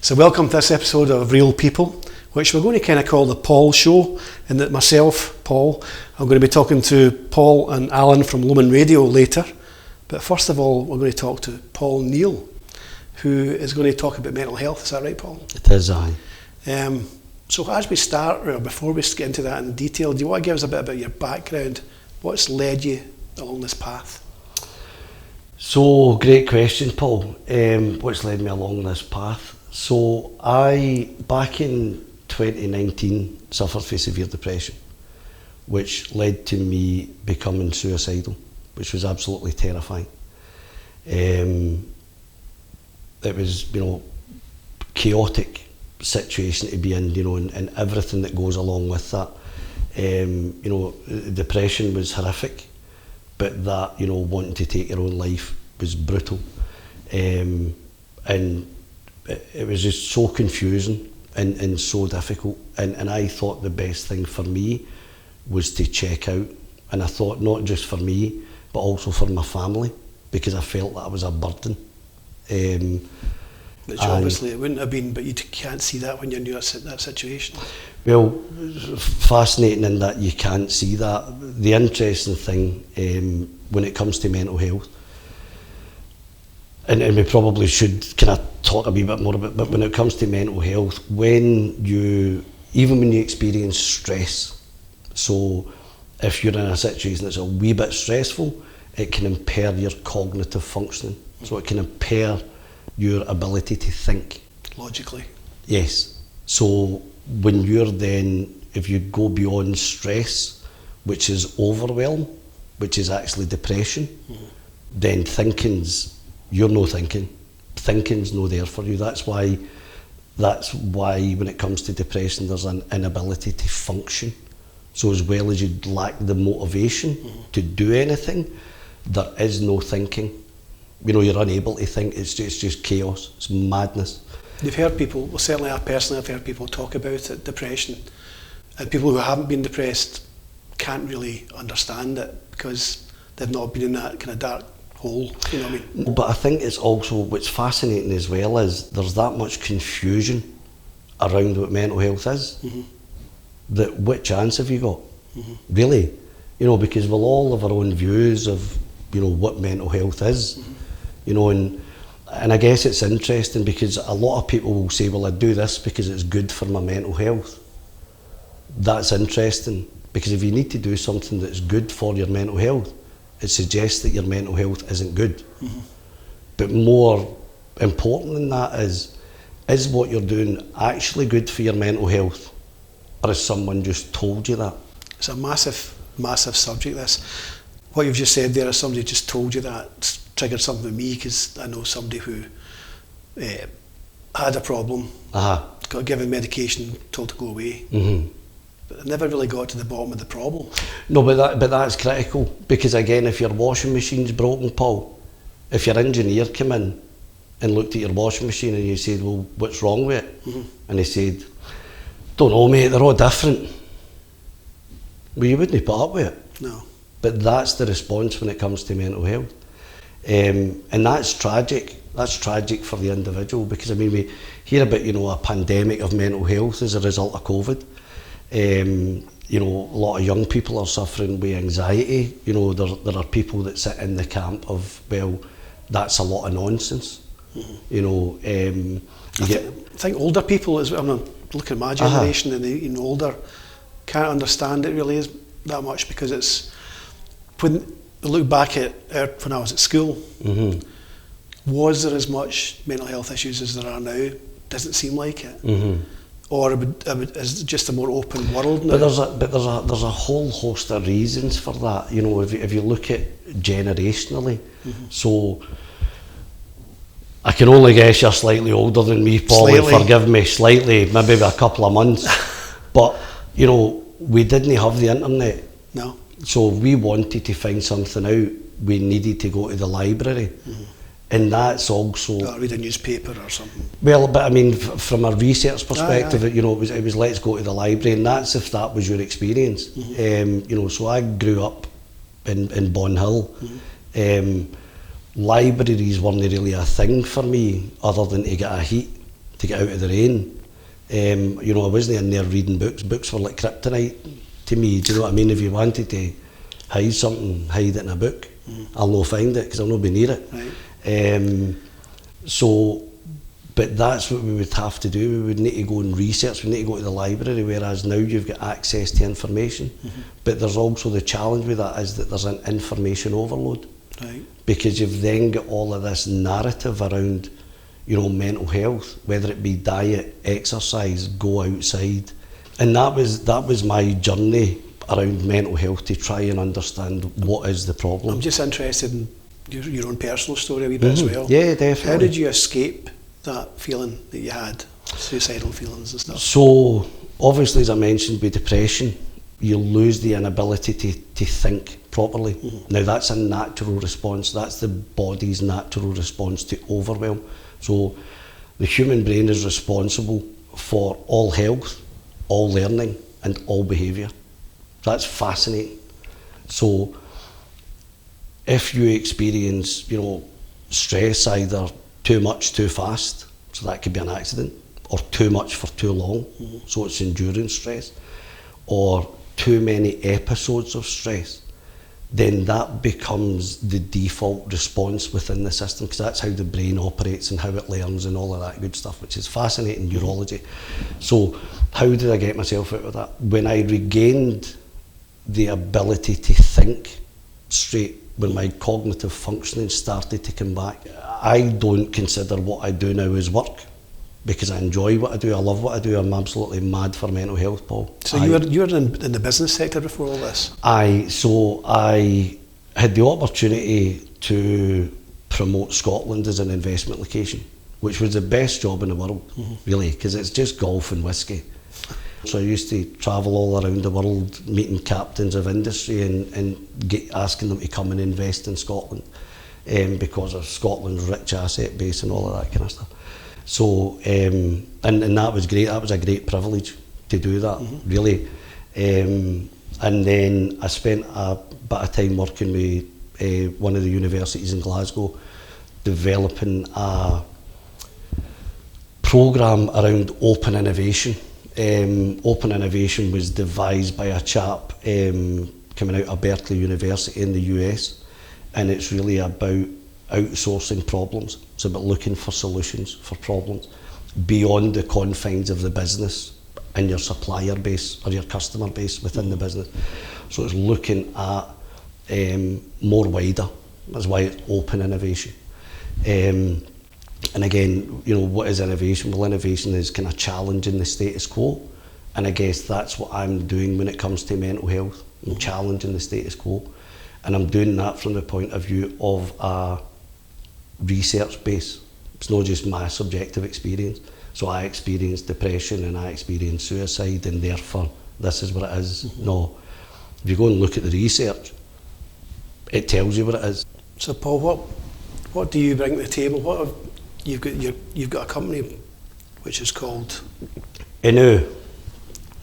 So welcome to this episode of Real People, which we're going to kind of call the Paul Show, and that myself, Paul, I'm going to be talking to Paul and Alan from Lomond Radio later. But first of all, we're going to talk to Paul Neill, who is going to talk about mental health. Is that right, Paul? It is, aye. So as we start, or before we get into that in detail, do you want to give us a bit about your background? What's led you along this path? So, great question, Paul. What's led me along this path? So, I, back in 2019, suffered from severe depression, which led to me becoming suicidal, which was absolutely terrifying. It was, chaotic situation to be in, and everything that goes along with that. Depression was horrific, but that, wanting to take your own life was brutal. And it was just so confusing and so difficult. And I thought the best thing for me was to check out. And I thought not just for me, but also for my family, because I felt that I was a burden. Which obviously it wouldn't have been, but you can't see that when you're in that situation. Well, fascinating in that you can't see that. The interesting thing when it comes to mental health, and we probably should kind of talk a wee bit more about, but when it comes to mental health, even when you experience stress, so if you're in a situation that's a wee bit stressful, it can impair your cognitive functioning. So it can impair your ability to think. Logically. Yes. So when you're then, if you go beyond stress, which is overwhelm, which is actually depression, then you're no thinking. Thinking's no there for you. That's why when it comes to depression, there's an inability to function. So as well as you lack the motivation to do anything, there is no thinking. You're unable to think. It's just chaos. It's madness. You've heard people, well, certainly I personally have heard people talk about it, depression, and people who haven't been depressed can't really understand it because they've not been in that kind of dark hole, you know what I mean? But I think it's also, what's fascinating as well is there's that much confusion around what mental health is, that what chance have you got? Really? Because we'll all have our own views of, what mental health is, and I guess it's interesting because a lot of people will say, well, I do this because it's good for my mental health. That's interesting, because if you need to do something that's good for your mental health, it suggests that your mental health isn't good. But more important than that is what you're doing actually good for your mental health, or has someone just told you that? It's a massive, massive subject, this. What you've just said there is somebody just told you that. It's triggered something with me, because I know somebody who had a problem, got given medication, told to go away, but they never really got to the bottom of the problem. No, but that's critical, because again, if your washing machine's broken, Paul, if your engineer came in and looked at your washing machine and you said, well, what's wrong with it? And he said, don't know, mate, they're all different. Well, you wouldn't put up with it. No. But that's the response when it comes to mental health. And that's tragic. That's tragic for the individual, because we hear about, a pandemic of mental health as a result of COVID. A lot of young people are suffering with anxiety. There are people that sit in the camp of, well, that's a lot of nonsense. I think older people, I'm looking at my generation and even older, can't understand it really is that much, because it's, when I look back at when I was at school, was there as much mental health issues as there are now? Doesn't seem like it. Or is it just a more open world now? But there's a whole host of reasons for that. If you look at generationally, so I can only guess you're slightly older than me, Paul. Forgive me, slightly, maybe a couple of months. But we didn't have the internet. No. So if we wanted to find something out, we needed to go to the library. And that's also... Or read a newspaper or something. Well, but from a research perspective, it was let's go to the library, and that's if that was your experience. So I grew up in Bonhill. Libraries weren't really a thing for me, other than to get a heat, to get out of the rain. You know, I wasn't in there reading books. Books were like kryptonite to me. Do you know what I mean? If you wanted to hide something, hide it in a book. I'll not find it because I'll not be near it. Right. But that's what we would have to do. We would need to go and research, we need to go to the library, whereas now you've got access to information. But there's also the challenge with that is that there's an information overload. Right. Because you've then got all of this narrative around, you know, mental health, whether it be diet, exercise, go outside. And that was my journey around mental health, to try and understand what is the problem. I'm just interested in your own personal story a wee bit as well. Yeah, definitely. How did you escape that feeling that you had, suicidal feelings and stuff? So, obviously, as I mentioned, with depression, you lose the inability to think properly. Now, that's a natural response. That's the body's natural response to overwhelm. So, the human brain is responsible for all health, all learning, and all behaviour. That's fascinating. So, if you experience, you know, stress, either too much, too fast, so that could be an accident, or too much for too long, so it's endurance stress, or too many episodes of stress, then that becomes the default response within the system, because that's how the brain operates and how it learns and all of that good stuff, which is fascinating neurology. So how did I get myself out of that? When I regained the ability to think straight, when my cognitive functioning started to come back, I don't consider what I do now as work, because I enjoy what I do, I love what I do, I'm absolutely mad for mental health, Paul. So you were in the business sector before all this? So I had the opportunity to promote Scotland as an investment location, which was the best job in the world, really, because it's just golf and whiskey. So I used to travel all around the world, meeting captains of industry and asking them to come and invest in Scotland, because of Scotland's rich asset base and all of that kind of stuff. So, and that was great. That was a great privilege to do that, really. And then I spent a bit of time working with one of the universities in Glasgow, developing a programme around open innovation. Open innovation was devised by a chap coming out of Berkeley University in the US, and it's really about outsourcing problems. It's about looking for solutions for problems beyond the confines of the business and your supplier base or your customer base within the business. So it's looking at more wider. That's why it's open innovation. And again, you know, what is innovation? Well, innovation is kind of challenging the status quo, and I guess that's what I'm doing when it comes to mental health. I'm challenging the status quo, and I'm doing that from the point of view of a research base. It's not just my subjective experience. So I experienced depression and I experienced suicide, and therefore this is what it is. No, if you go and look at the research, it tells you what it is. So Paul, what do you bring to the table? You've got a company which is called ehnoo,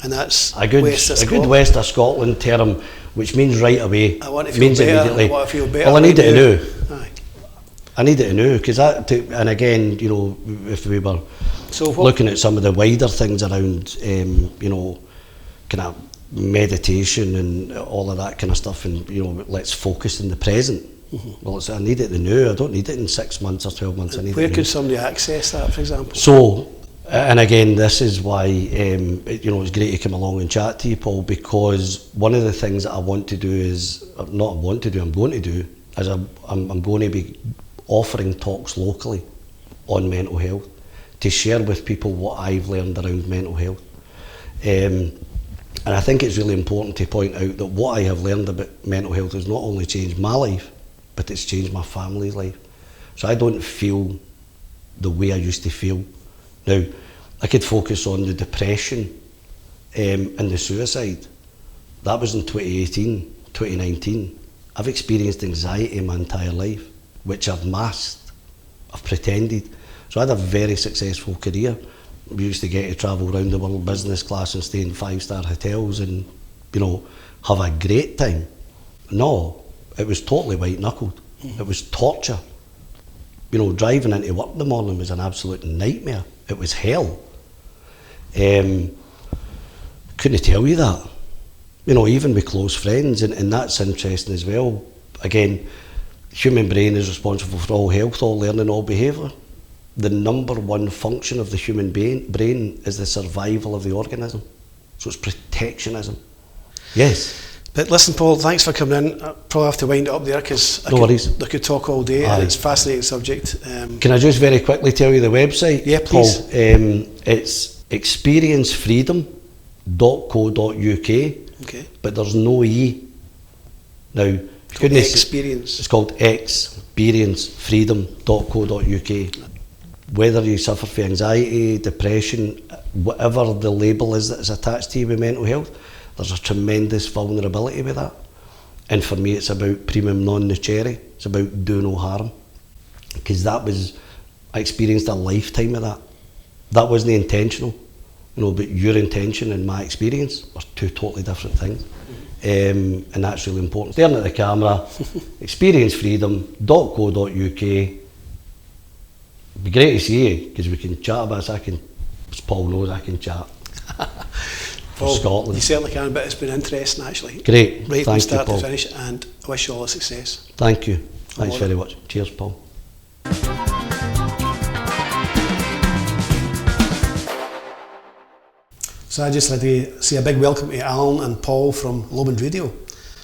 and that's a good West of Scotland term, which means right away. I want to feel better. Immediately. I want to feel better. Well, I need it ehnoo. Aye. I need it ehnoo, because and again, you know, if we were looking at some of the wider things around, you know, kind of meditation and all of that kind of stuff, and you know, let's focus in the present. Well, I need it ehnoo. I don't need it in 6 months or 12 months. I need Where it could somebody access that, for example? So, and again, this is why you know, it's great to come along and chat to you, Paul, because one of the things that I want to do is, I'm going to do, is I'm going to be offering talks locally on mental health to share with people what I've learned around mental health. And I think it's really important to point out that what I have learned about mental health has not only changed my life, but it's changed my family's life. So I don't feel the way I used to feel. Now, I could focus on the depression and the suicide. That was in 2018, 2019. I've experienced anxiety my entire life, which I've masked, I've pretended. So I had a very successful career. We used to get to travel around the world business class and stay in 5-star hotels and, you know, have a great time. No, it was totally white-knuckled. It was torture. You know, driving into work in the morning was an absolute nightmare. It was hell. Couldn't tell you that. You know, even with close friends, and that's interesting as well. Again, human brain is responsible for all health, all learning, all behaviour. The number one function of the human brain is the survival of the organism. So it's protectionism. Yes. But listen, Paul, thanks for coming in. I probably have to wind it up there because I could talk all day. It's a fascinating subject. Can I just very quickly tell you the website? Yeah, please. Paul, it's xperiencefreedom.co.uk. Okay. But there's no E. Now, Experience. It's called xperiencefreedom.co.uk. Whether you suffer from anxiety, depression, whatever the label is that is attached to you with mental health, there's a tremendous vulnerability with that. And for me, it's about primum non nocere. It's about do no harm. Because I experienced a lifetime of that. That wasn't intentional, you know, but your intention and my experience are two totally different things. And that's really important. Staring at the camera, xperiencefreedom.co.uk. It'd be great to see you, because we can chat about it. As Paul knows, I can chat. For Paul, Scotland. You certainly can, but it's been interesting actually. Great. Right from Thank start you, Paul. to finish, and I wish you all the success. Thank you. Thanks very much. Cheers, Paul. So I just had to say a big welcome to Alan and Paul from Lomond Radio.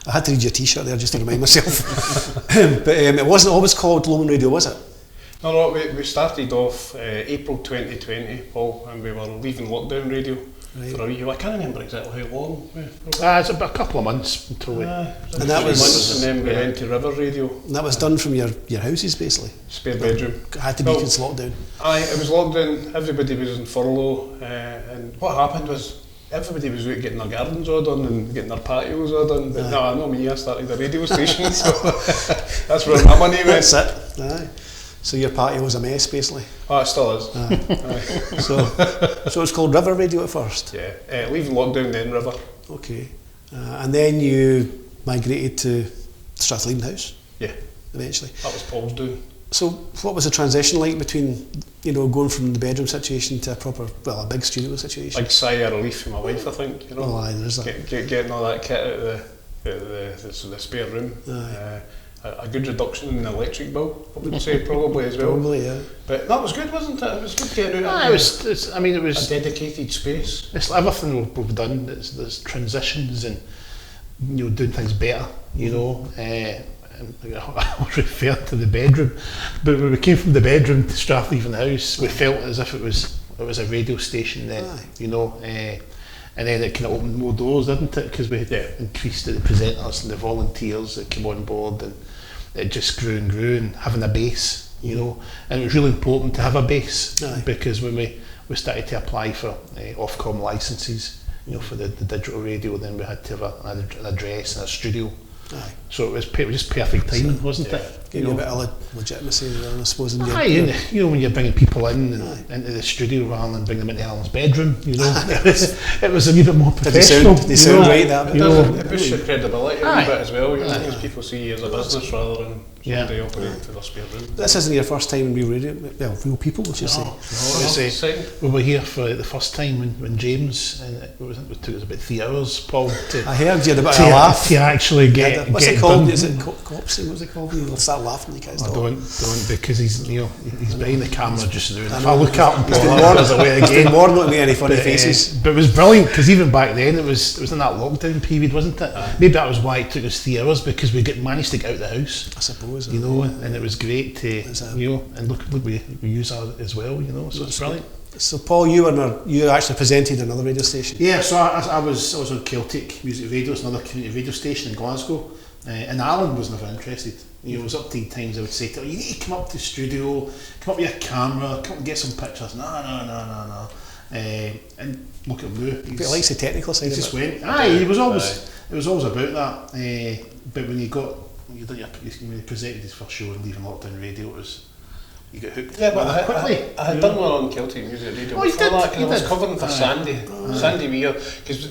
I had to read your t-shirt there just to remind myself. But it wasn't always called Lomond Radio, was it? No, we started off April 2020, Paul, and we were leaving lockdown radio for a wee while. I can't remember exactly how long. It's about a couple of months until we... and that was... months, and then we went to River Radio. And that was done from your houses, basically? Spare bedroom. It had to be because it's lockdown. It was lockdown, everybody was in furlough, and what happened was everybody was out getting their gardens all done and getting their patios all done, but no, not me, I started a radio station, so that's where my money went. That's it. Aye. So your patio was a mess, basically. Oh, it still is. So it's called River Radio at first? Yeah, leaving lockdown, then River. Okay. And then you migrated to Strathlean House? Yeah. Eventually. That was Paul's doing. So what was the transition like between, you know, going from the bedroom situation to a big studio situation? Big sigh of relief for my wife, I think, you know. Oh, aye, there is that. Getting all that kit out of the spare room. A good reduction in the electric bill, I would say, probably as well. Probably, yeah. But that was good, wasn't it? It was good getting out it was a dedicated space. It's everything we've done. There's transitions and, you know, doing things better, you know. And I refer to the bedroom, but when we came from the bedroom to Strathlean House, we felt as if it was a radio station then, you know. And then it kind of opened more doors, didn't it? Because we increased the presenters and the volunteers that came on board, and it just grew and having a base, you know. And it was really important to have a base, because when we started to apply for Ofcom licences, you know, for the digital radio, then we had to have an address and a studio. So it was just perfect timing, wasn't it? Gave you a bit of legitimacy there, I suppose. You know, when you're bringing people in into the studio rather than bringing them into Alan's bedroom, you know, it was a wee bit more professional. They sound right, that. You know, it boosts your credibility a wee bit as well, you know, because people see you as a business rather than somebody operating to their spare room. This isn't your first time in real radio, well, real people, would you say? We were here for the first time when James, and it took us about 3 hours, Paul, I heard you had a bit of a laugh. To actually get... What's it called? Is it copsing? What's it called? You'll start laughing, you guys. Don't, because he's behind the camera just now. And if I look at him, Paul, there's a way again. He's been warned not to make any funny faces. But it was brilliant, because even back then it was in that lockdown period, wasn't it? Maybe that was why it took us 3 hours, because we managed to get out of the house. I suppose. You know, and it was great to, you know, and look we use that as well, you know, so it's brilliant. So Paul, you actually presented another radio station. Yeah, so I was on Celtic Music Radio, it's another community radio station in Glasgow, and Alan was never interested. You know, it was up to times I would say to him, you need to come up to the studio, come up with your camera, come and get some pictures. No. And look at Lou. He likes the technical side of it. He just went. It was always about that. But when you presented his first show and leaving lockdown radio, you got hooked. Yeah, but quickly. I had done one on Celtic Music Radio before that, because I was covering for Sandy Weir, because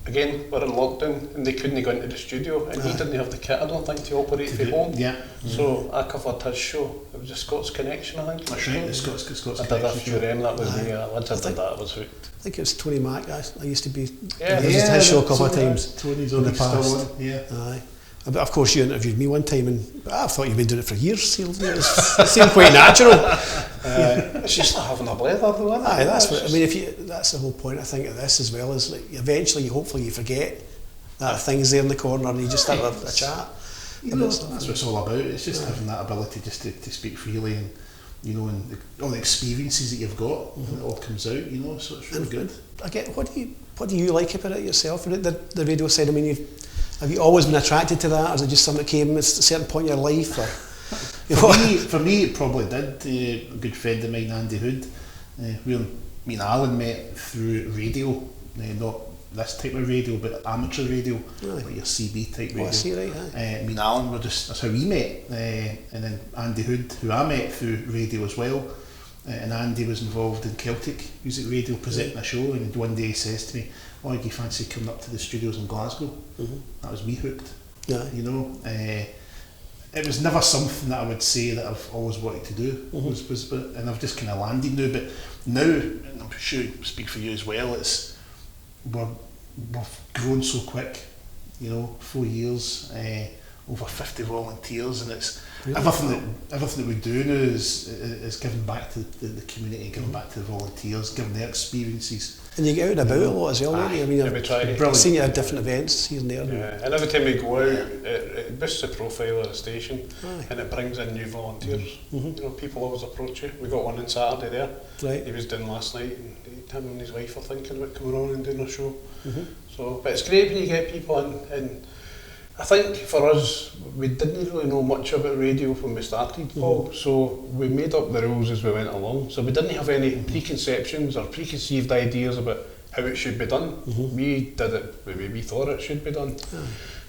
again, we're in lockdown and they couldn't go into the studio, and he didn't have the kit, I don't think, to operate from home. Yeah. So I covered his show. It was a Scots Connection, I think. That's right, the Scots I did a few of them, that was me. Once I did that, I was hooked. I think it was Tony Mack. I used to be his show a couple of times. Tony's in the past. still on, yeah. Aye. But of course, you interviewed me one time, and I thought you'd been doing it for years. It seemed quite natural. It's just like having a blether, though, isn't it? Aye, that's what I mean. That's the whole point, I think, of this as well. Is like eventually, hopefully, you forget that thing's there in the corner, and you just start a chat. You know, that's what it's all about. It's just having that ability just to speak freely, and you know, and all the experiences that you've got, it all comes out. You know, so it's really good. I get. What do you like about it yourself? The radio side. I mean, have you always been attracted to that, or is it just something that came at a certain point in your life? Or, for me, it probably did. A good friend of mine, Andy Hood, me and Alan met through radio, not this type of radio, but amateur radio, like your CB type radio. I see, right, me and Alan that's how we met, and then Andy Hood, who I met through radio as well, and Andy was involved in Celtic Music Radio, presenting a show, and one day he says to me, "Oh, do you fancy coming up to the studios in Glasgow?" That was me hooked. Yeah. You know, it was never something that I would say that I've always wanted to do, and I've just kind of landed now. But now, and I'm sure I speak for you as well, we've grown so quick, you know, 4 years, over 50 volunteers, and it's everything that we do now is giving back to the community, giving back to the volunteers, giving their experiences. And you get out and about a lot as well, don't you? I mean, I've seen you at different events here and there. Yeah, and every time we go out, it boosts the profile of the station, and it brings in new volunteers. You know, people always approach you. We got one on Saturday there. Right. He was doing last night, and him and his wife are thinking about coming on and doing a show. So, but it's great when you get people in, and I think for us, we didn't really know much about radio when we started, Paul, so we made up the rules as we went along. So we didn't have any preconceptions or preconceived ideas about how it should be done. We did it the way we thought it should be done.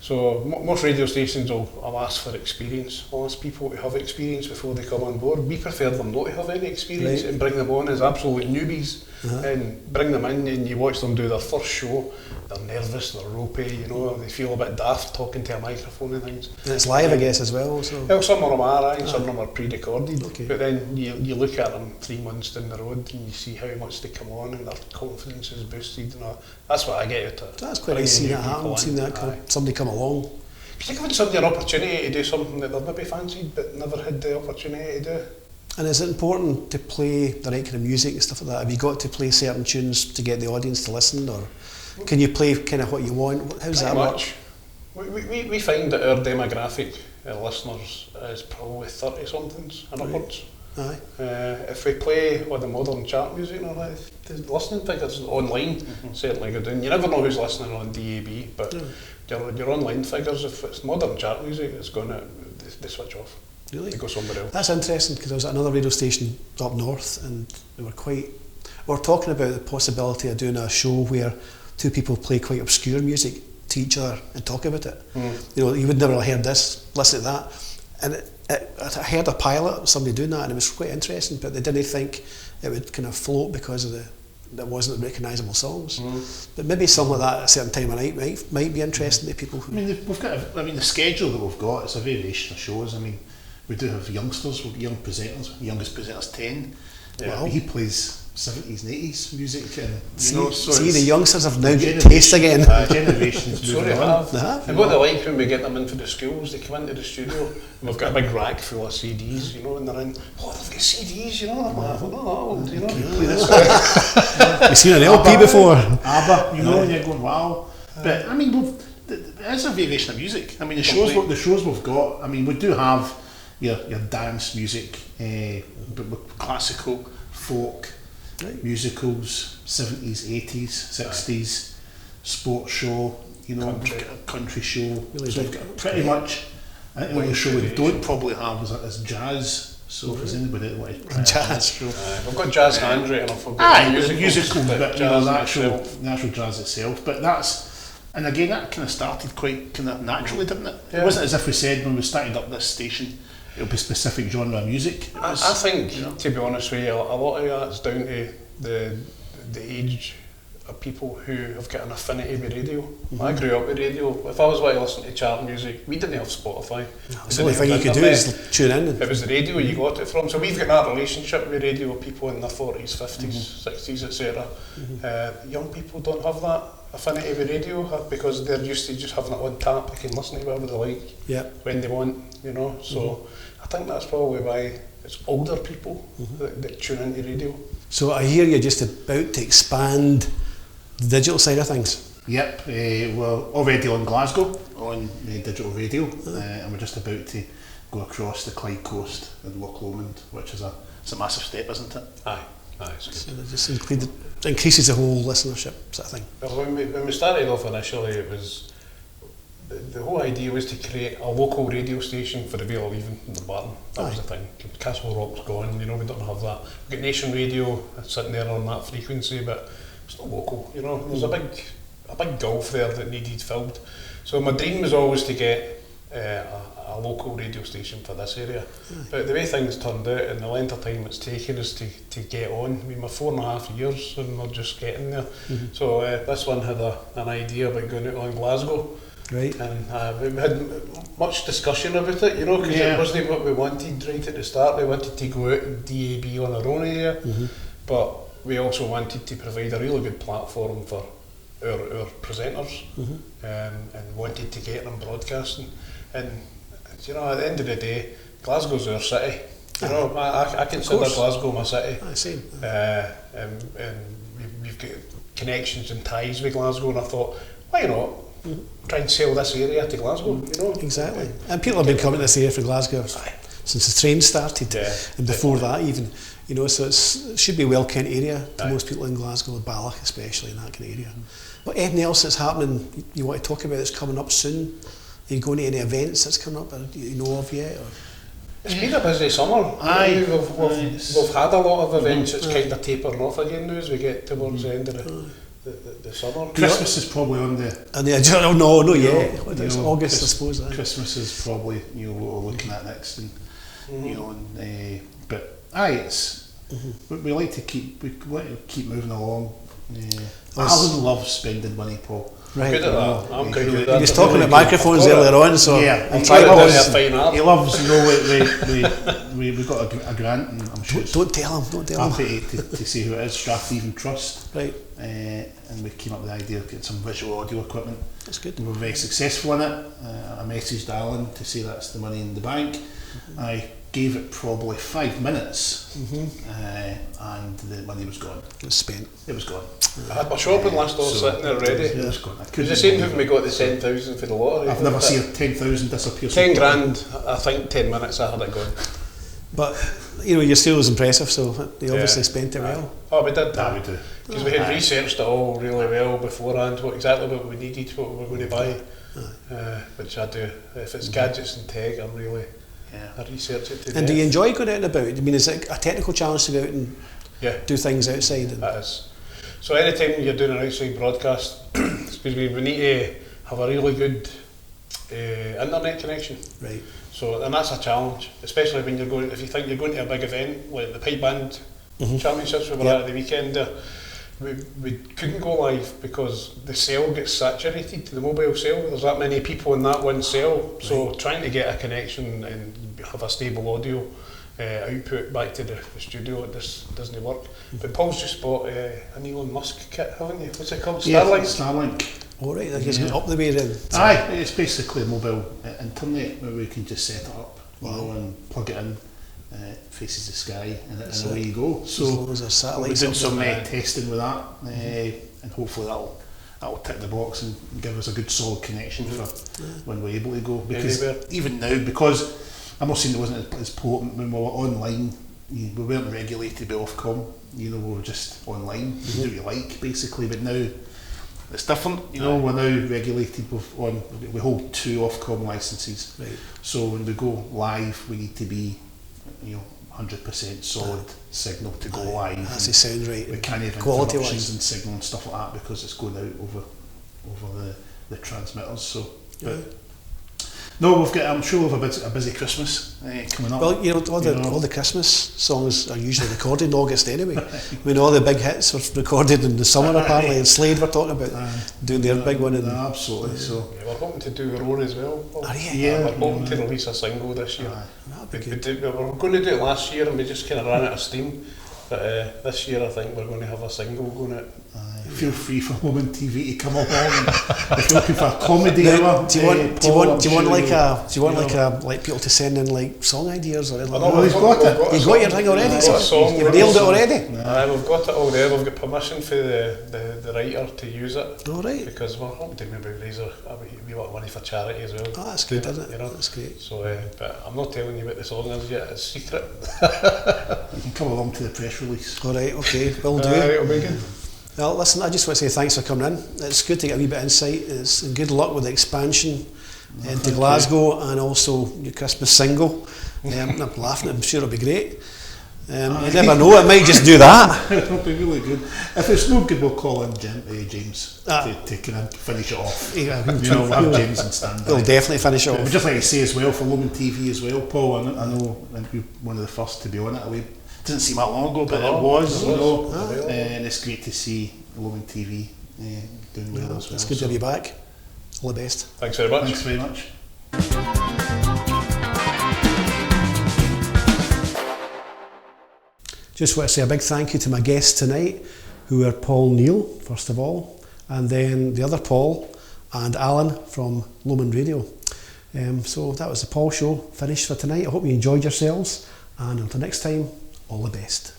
So most radio stations will ask for experience. I'll ask people to have experience before they come on board. We prefer them not to have any experience and bring them on as absolute newbies and bring them in, and you watch them do their first show. They're nervous, they're ropey, you know, they feel a bit daft talking to a microphone and things. And it's live, I guess, as well. So. Well, some of them are, some of them are pre-recorded, but then you look at them 3 months down the road and you see how much they come on and their confidence is boosted and all. That's what I get out of it. That's quite nice seeing that happen, seeing that somebody come along. Because you're giving somebody an opportunity to do something that they've maybe fancied but never had the opportunity to do. And is it important to play the right kind of music and stuff like that? Have you got to play certain tunes to get the audience to listen, or can you play kind of what you want? How's that work? We find that our demographic listeners is probably 30-somethings and upwards. If we play all the modern chart music, the listening figures online certainly go down. You never know who's listening on DAB, but your online figures, if it's modern chart music, it's going to they switch off. Really? They go somewhere else. That's interesting, because I was at another radio station up north, and we were talking about the possibility of doing a show where two people play quite obscure music to each other and talk about it. You know, you would never have heard this, listen to that. And I heard a pilot of somebody doing that, and it was quite interesting, but they didn't think it would kind of float because of that wasn't recognisable songs. But maybe something like that at a certain time of night might be interesting to people. I mean, the schedule that we've got, it's a variation of shows. I mean, we do have youngsters, young presenters. The youngest presenter's 10. Wow. He plays 70s and 80s music, and see the youngsters have now got taste again. Generations moving on. And what they like when we get them in for the schools, they come into the studio and we've got a big rack full of CDs, you know, and they're in, they've got CDs, you know, I'm not that old, you know. Play this You've seen an LP before. ABBA, you know, and you're going, wow. But I mean, it's a variation of music. I mean, the shows we've got, I mean, we do have your dance music, but with classical, folk, musicals, 70s, 80s, 60s, sports show, you know, country show. Really, so pretty much. I think the only show we don't probably have is jazz. So if there's anybody that wants to try jazz show, we've got jazz handwritten off. Musical, but you know, the actual jazz itself. But that's, and again, that kind of started quite kind of naturally, didn't it? It wasn't as if we said when we started up this station, it'll be specific genre of music. I think, to be honest with you, a lot of that's down to the age are people who have got an affinity with radio. I grew up with radio. If I was wanting to listen to chart music, we didn't have Spotify. The only thing you could do is tune in. It was the radio you got it from. So we've got that relationship with radio, people in their 40s, 50s, 60s, etc. Young people don't have that affinity with radio because they're used to just having it on tap. They can listen to whatever they like when they want, you know. So I think that's probably why it's older people that tune into radio. So I hear you're just about to expand the digital side of things. Yep, we're already on Glasgow on digital radio, and we're just about to go across the Clyde coast and Loch Lomond, which is it's a massive step, isn't it? Aye, it's good. So it just increases the whole listenership sort of thing. Well, when we started off initially, it was the whole idea was to create a local radio station for the Vale of Leven and the Barton. That was the thing. Castle Rock's gone, you know, we don't have that. We've got Nation Radio sitting there on that frequency, but it's not local, you know. There's a big gulf there that needed filled. So my dream was always to get a local radio station for this area. But the way things turned out and the length of time it's taken us to get on, I mean, we're 4.5 years and we're just getting there. So this one had an idea about going out on Glasgow. Right. And we had much discussion about it, you know, because it wasn't what we wanted right at the start. We wanted to go out and DAB on our own area, but we also wanted to provide a really good platform for our presenters, and wanted to get them broadcasting. And you know, at the end of the day, Glasgow's our city. You know, I consider Glasgow my city. Same. And we've got connections and ties with Glasgow, and I thought, why not? Try and sell this area to Glasgow, you know. Exactly. And people have been coming to this area from Glasgow since the train started, and before that even, you know, so it should be a well-kent area to most people in Glasgow, Balloch especially, in that kind of area. But anything else that's happening you want to talk about that's coming up soon? Are you going to any events that's coming up that you know of yet? Or? It's been a busy summer. We've had a lot of events. It's kind of tapering off again now as we get towards the end of the summer. Christmas is probably on the... No, yet. It's August, I suppose. Christmas is probably, you know, what we're looking at next, and you know, but it's we like to keep moving along. Alan loves spending money, Paul. Right. Good at that. I'm good with that. He was talking about microphones earlier on, so I'm trying to he loves, you know, we got a grant, and I'm sure don't tell him. Happy to see who it is. Strathleven Trust. Right. And we came up with the idea of getting some visual audio equipment. That's good. We were very successful in it. I messaged Alan to say that's the money in the bank. I gave it probably 5 minutes, and the money was gone. It was spent. It was gone. I had my shopping list all sitting there ready. It was gone. It's the same when we got the 10,000 for the lottery. I've never seen 10,000 disappear. 10 grand, I think 10 minutes I had it gone. But, you know, your skill was impressive, so you obviously spent it well. Oh, we did. We do. Because we had researched it all really well beforehand, exactly what we needed, what we were going to buy, which I do. If it's gadgets and tech, I research it to And do you enjoy going out and about? I mean, is it a technical challenge to go out and do things outside? That is. So anytime you're doing an outside broadcast, excuse me, we need to have a really good internet connection. Right. So, and that's a challenge, especially when if you think you're going to a big event, like the pipe band championships we were at the weekend there, we couldn't go live because the cell gets saturated, the mobile cell. There's that many people in that one cell, so trying to get a connection and have a stable audio output back to the studio, it just doesn't work. But Paul's just bought an Elon Musk kit, haven't you? What's it called? Starlink? Starlink. All right, like it's up the way then. It's basically a mobile internet where we can just set it up, you know, and plug it in. Faces the sky, and away you go. So we're doing some testing with that, and hopefully that'll tick the box and give us a good solid connection for when we're able to go. Because even now, because I'm not saying it wasn't as potent when we were online, we weren't regulated by Ofcom. You know, we were just online. You do what you like, basically. But now it's different. You know, we're now regulated. We hold 2 Ofcom licences. Right. So when we go live, we need to be 100% solid signal to go live. That's the sound right. We can't have interruptions and signal and stuff like that because it's going out over the transmitters. So, No, I'm sure we've a busy Christmas coming up. Well, you know, all the Christmas songs are usually recorded in August anyway. I mean, all the big hits were recorded in the summer apparently, and Slade were talking about doing their big one. Absolutely. So we're hoping to do our own as well. Are you? Yeah, we're hoping to release a single this year. We were going to do it last year and we just kind of ran out of steam. But this year I think we're going to have a single going out. Feel free for Lomond TV to come along. If you're looking for a comedy hour, do you want like people to send in like song ideas or anything? Well, he's got it. You got your thing already? You've nailed it already? We've got it all there. We've got permission for the writer to use it. All right. Because we're hoping to maybe raise a wee lot of money for charity as well. Oh, that's good, isn't it? You know? That's great. So, but I'm not telling you what the song is yet. It's secret. You can come along to the press release. All right. Okay. Will do. It'll be good. Well, listen, I just want to say thanks for coming in. It's good to get a wee bit of insight. It's good luck with the expansion into Glasgow and also your Christmas single. I'm laughing, I'm sure it'll be great. You never know, it might just do that. It'll be really good. If it's no good, we'll call in James to kind of finish it off. Yeah, we'll have James and stand by. We'll definitely finish it off. But just like I say as well, for Lomond TV as well, Paul, I know you're one of the first to be on it. It doesn't seem that long ago, but it was, you know, and it's great to see Lomond TV doing well as well. It's good to have you back. All the best. Thanks very much. Thanks very much. Just want to say a big thank you to my guests tonight, who are Paul Neill, first of all, and then the other Paul and Alan from Lomond Radio. So that was the Paul Show finished for tonight. I hope you enjoyed yourselves, and until next time, all the best.